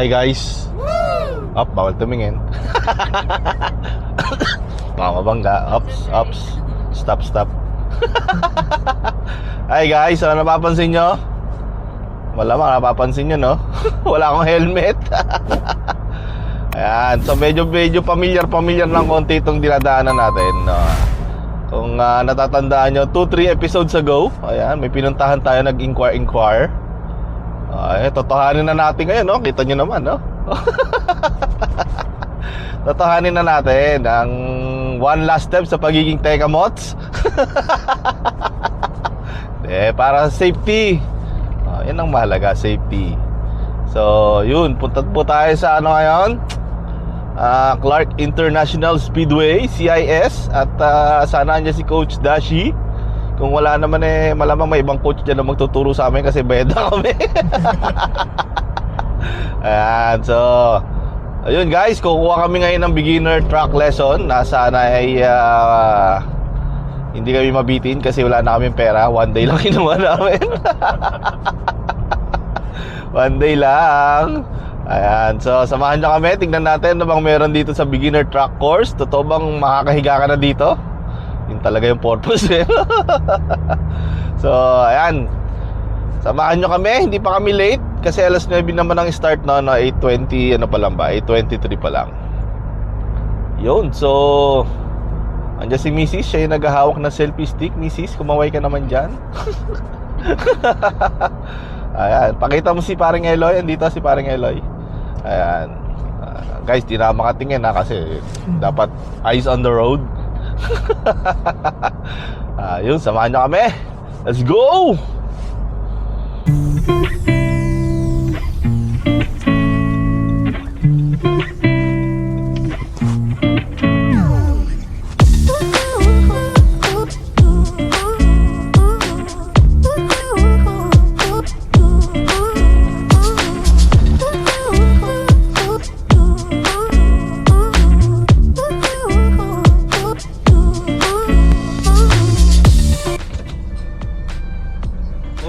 Hi guys. Up, bawal tumingin. Mabangga. Ups. Stop. Hi guys, ano napapansin nyo? Malamang napapansin nyo, no? Wala akong helmet. Ayan, so medyo familiar ng konti itong dinadaanan natin, no? Kung natatandaan nyo, 2-3 episodes ago, ayan, may pinuntahan tayo, nag-inquire. Totohanin na natin ngayon, no? Kita nyo naman, no? Totohanin na natin ang one last step sa pagiging tekamots. Para safety. Yan ang mahalaga, safety. So, yun, punta po tayo sa ano ngayon, Clark International Speedway, CIS. At sana niya si Coach Dashi. Kung wala naman malamang may ibang coach dyan na magtuturo sa amin kasi bayad na kami. Ayan, so ayun guys, kukuha kami ngayon ng beginner track lesson. Sana ay hindi kami mabitin kasi wala na kaming pera. One day lang kinuha namin. One day lang. Ayan, so samahan nyo kami. Tingnan natin ano bang meron dito sa beginner track course. Totoo bang makakahiga ka na dito? Yun talaga yung purpose eh. So ayan, samahan nyo kami. Hindi pa kami late kasi alas 9 naman ang start na, 8:20 ano pa lang ba, 8:23 pa lang. Yun, so andiyan si Mrs. Siya yung naghahawak ng selfie stick. Mrs., kumaway ka naman dyan. Ayan, pakita mo si paring Eloy. Andito si paring Eloy. Ayan, guys, di na makatingin kasi dapat eyes on the road. Yun, samahan nyo kami. Let's go!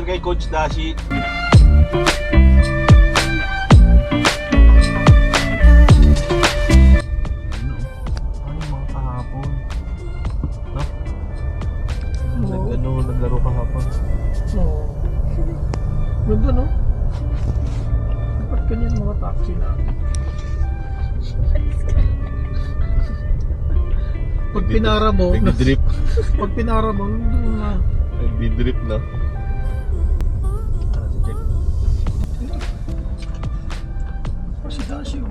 Kay Coach Dashi. Mga kahapon, no? Naglaro kahapon. Oo. Ganda, no? Dapat ganyan mga taxi natin. Pag pinara mo, nagdi-drip. Pag pinara mo, nandun na. Nagdi-drip na. Si Dashi, oh.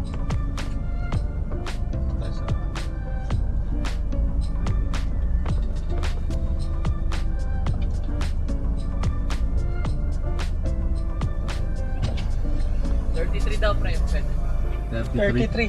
$33 daw, pre. 33.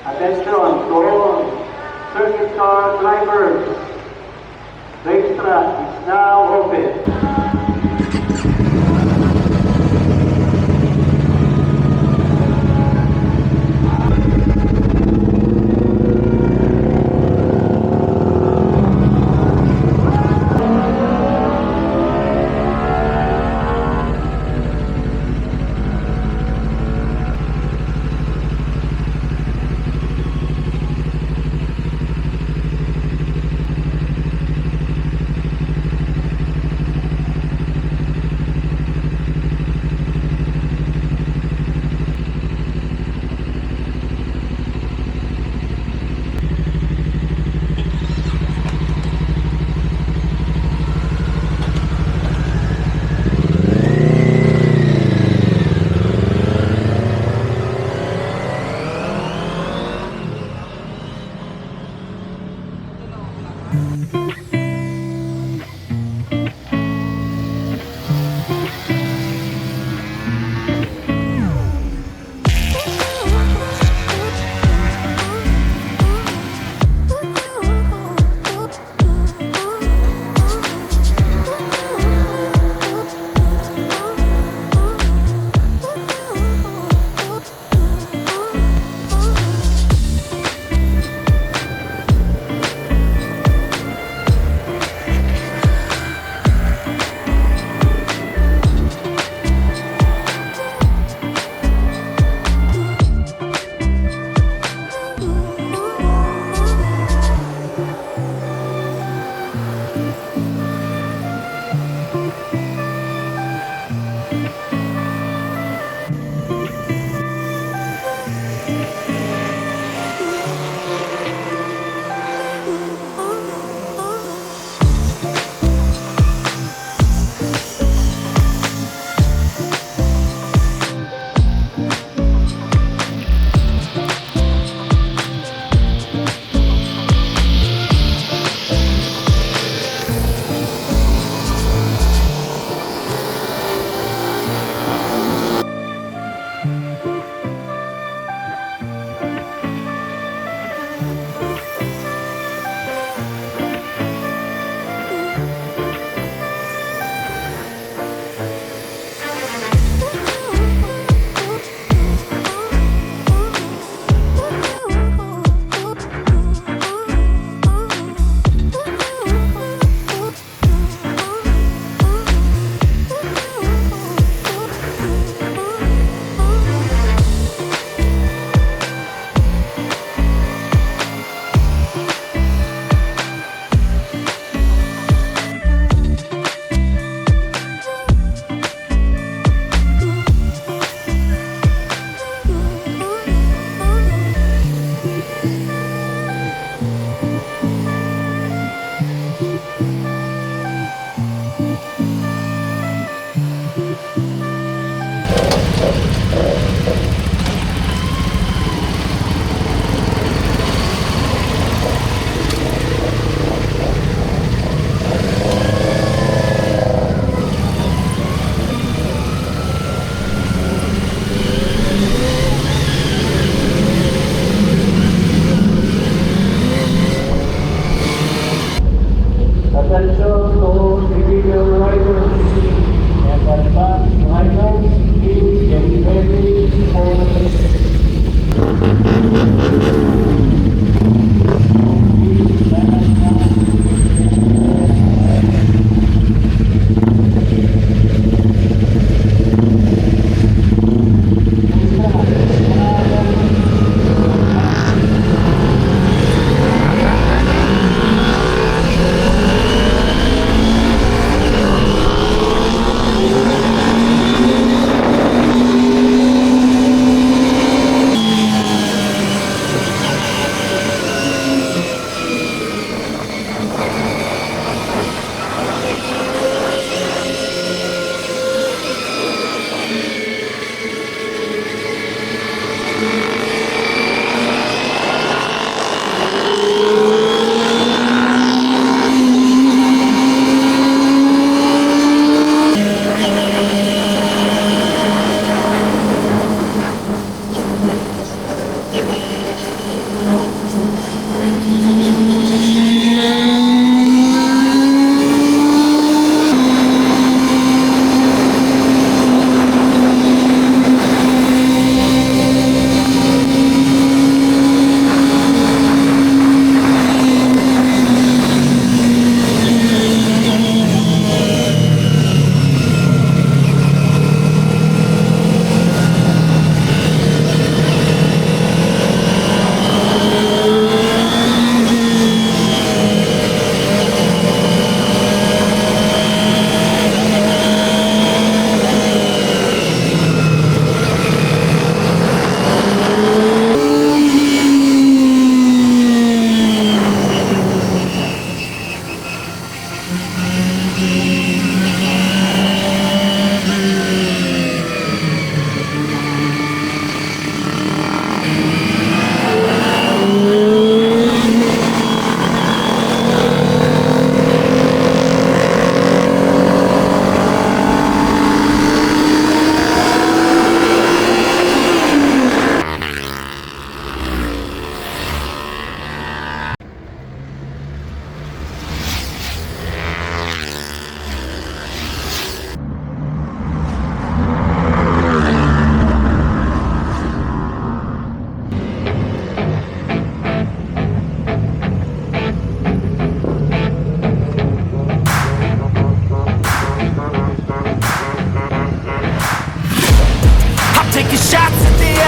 Attention to all circuit car drivers. Racetrack is now open.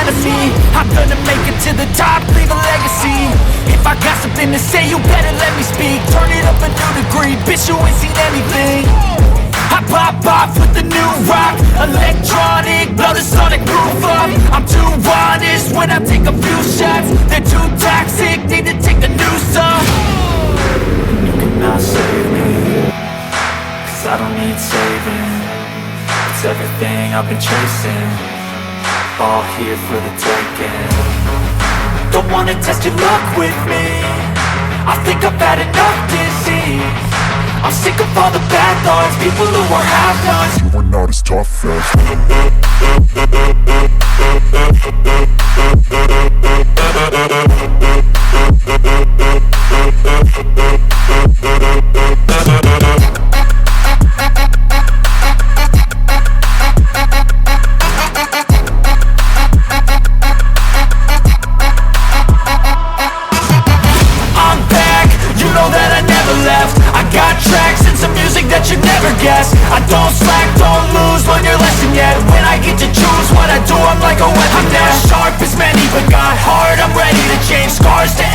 enemy. I'm gonna make it to the top, leave a legacy. If I got something to say, you better let me speak. Turn it up a new degree, bitch, you ain't seen anything. I pop off with the new rock, electronic, blow the sonic roof up. I'm too honest when I take a few shots. They're too toxic, need to take the noose off. You cannot save me, cause I don't need saving. It's everything I've been chasing, all here for the taking. Don't wanna test your luck with me, I think I've had enough disease. I'm sick of all the bad thoughts, people who are half-nots. You are not as tough as I'm back, you know that I never left. I got tracks and some music that you never guess. I don't slack, don't lose, learn your lesson yet. When I get to choose what I do, I'm like a weapon. I'm not sharp as many, but got hard, I'm ready to change scars to